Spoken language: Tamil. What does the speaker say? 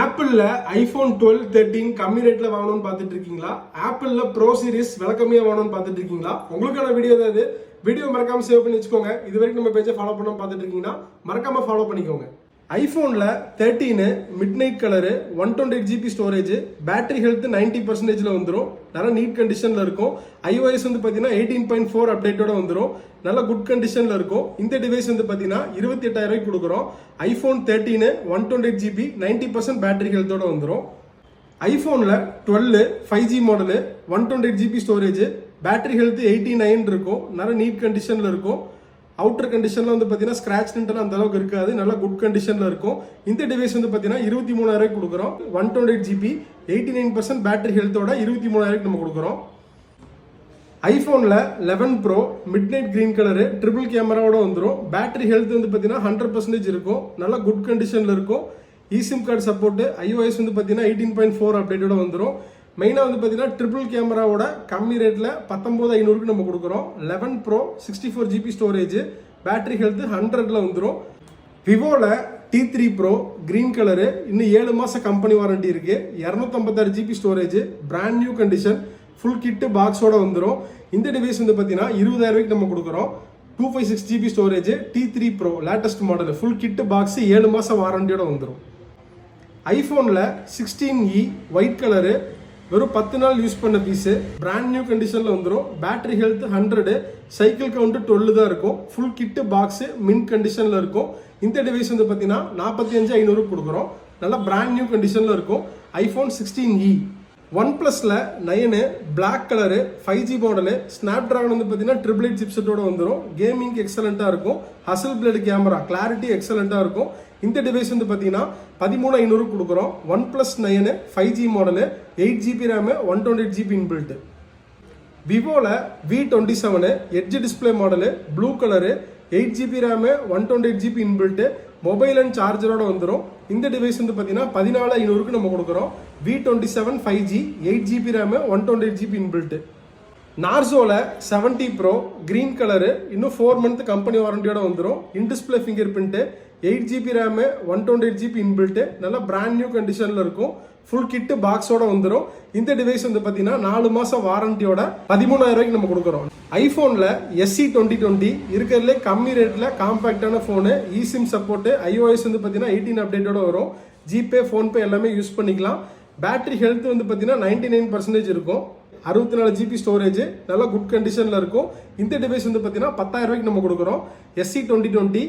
ஆப்பிள்ல ஐபோன் 12 13 கம்மி ரேட்ல வாங்கணும்னு பார்த்துட்டு இருக்கீங்களா? ஆப்பிள்ல ப்ரோ சீரிஸ் விலை கம்மியா வாங்கணும்னு பார்த்துட்டு இருக்கீங்களா? உங்களுக்கான வீடியோ தான் இது. வீடியோ மறக்காம சேவ் பண்ணி வச்சுக்கோங்க. இது வரைக்கும் நம்ம பேஜை ஃபாலோ பண்ண பார்த்துட்டு இருக்கீங்கன்னா மறக்காம ஃபாலோ பண்ணிக்கோங்க. ஐபோன்ல 13 mid night colour 128 GB storage, battery health 90% வந்துடும். நல்ல நீட் கண்டிஷன்ல இருக்கும். iOS வந்து பாத்தீங்கன்னா 18.4 அப்டேட்டோட வந்துடும். நல்ல குட் கண்டிஷன்ல இருக்கும். இந்த டிவைஸ் வந்து பாத்தீங்கன்னா 28,000 ரூபாய்க்கு கொடுக்குறோம். ஐபோன் 13 128 GB 90% பேட்டரி ஹெல்த்தோட வந்துடும். ஐபோன்ல 12 5G model 128 GB storage, battery health 89 இருக்கும். நல்ல நீட் கண்டிஷன்ல இருக்கும். அவுட்டர் கண்டிஷன்ல வந்து பாத்தீங்கன்னா ஸ்கிராச் நின்றுலாம் அந்த அளவுக்கு இருக்காது. நல்ல குட் கண்டிஷன்ல இருக்கும். இந்த டிவைஸ் வந்து பாத்தீங்கன்னா 23,000 ரூபாய்க்கு கொடுக்குறோம். 128 GB 89% பேட்டரி ஹெல்த்தோட 23,000 ரூபாய்க்கு நம்ம கொடுக்குறோம். ஐபோன்ல 11 pro midnight green colour triple கேமராவோட வந்துடும். பேட்டரி ஹெல்த் வந்து பாத்தீங்கன்னா 100% இருக்கும். நல்ல குட் கண்டிஷன்ல இருக்கும். eSIM கார்டு சப்போர்ட், iOS வந்து பாத்தீங்கன்னா 18.4 அப்டேட்டோட வந்துடும். மெயினாக வந்து பார்த்தீங்கன்னா ட்ரிபிள் கேமராவோட கம்மி ரேட்டில் 19,500க்கு நம்ம கொடுக்குறோம். 11 pro 64 GB storage, battery health 100ல வந்துடும். விவோவில் T3 ப்ரோ கிரீன் கலரு இன்னும் 7 மாதம் கம்பெனி வாரண்டி இருக்குது. 256 GB storage, brand new condition, full kit பாக்ஸோட வந்துடும். இந்த டிவைஸ் வந்து பார்த்தீங்கன்னா 20,000 ரூபாய்க்கு நம்ம கொடுக்குறோம். 256 GB storage, T3 pro latest model, full kit box 7 மாதம் வாரண்டியோட வந்துடும். ஐஃபோனில் 16E ஒயிட் கலரு வெறும் 10 நாள் யூஸ் பண்ண பீஸு, பிராண்ட் நியூ கண்டிஷனில் வந்துடும். பேட்டரி ஹெல்த் 100, சைக்கிள் கவுண்ட் 12 தான் இருக்கும். ஃபுல் கிட்டு பாக்ஸு மின்ட் கண்டிஷனில் இருக்கும். இந்த டிவைஸ் வந்து பார்த்தீங்கன்னா 45,500 கொடுக்குறோம். நல்லா பிராண்ட் நியூ கண்டிஷனில் இருக்கும். IPhone 16E. OnePlusல 9 black colour 5G model, Snapdragon வந்து பார்த்தீங்கன்னா 888 சிப்செட்டோட வந்துடும். கேமிங் எக்ஸலண்ட்டாக இருக்கும். ஹசல் பிளேடு கேமரா கிளாரிட்டி எக்ஸலண்ட்டாக இருக்கும். இந்த டிவைஸ் வந்து பார்த்தீங்கன்னா 13,500 கொடுக்குறோம். OnePlus 9 5G model, 8 GB RAM, 128 GB inbuilt. விவோவில் V27 edge display model, blue colour, 8 GB RAM, 128 GB inbuilt, mobile and சார்ஜரோட வந்துடும். இந்த டிவைஸ் வந்து பார்த்தீங்கன்னா 14,500க்கு நம்ம கொடுக்குறோம். V27 5G 8 GB RAM, 128 GB inbuilt. நார்சோல 70 ப்ரோ கிரீன் கலரு இன்னும் 4 மந்த் கம்பெனி வாரண்டியோட வந்துடும். In display fingerprint, 8 GB RAM, 128 GB inbuilt, நல்ல பிராண்ட் நியூ கண்டிஷனில் இருக்கும். ஃபுல் கிட்டு பாக்ஸோட வந்துடும். இந்த டிவைஸ் வந்து பார்த்தீங்கன்னா 4 மாதம் வாரண்டியோட 13,000 ரூபாய்க்கு நம்ம கொடுக்குறோம். ஐஃபோனில் SE 2020 இருக்கிறதுலே கம்மி ரேட்டில் காம்பேக்டான ஃபோனு, eSIM சப்போர்ட்டு, iOS வந்து பார்த்தீங்கன்னா 18 அப்டேட்டோட வரும். ஜிபே ஃபோன்பே எல்லாமே யூஸ் பண்ணிக்கலாம். பேட்டரி ஹெல்த் வந்து பார்த்தீங்கன்னா 99% இருக்கும். 64 GB ஸ்டோரேஜ், நல்லா குட் கண்டிஷனில் இருக்கும். இந்த டிவைஸ் வந்து பார்த்தீங்கன்னா 10,000 ரூபாய்க்கு நம்ம கொடுக்குறோம். SE 2020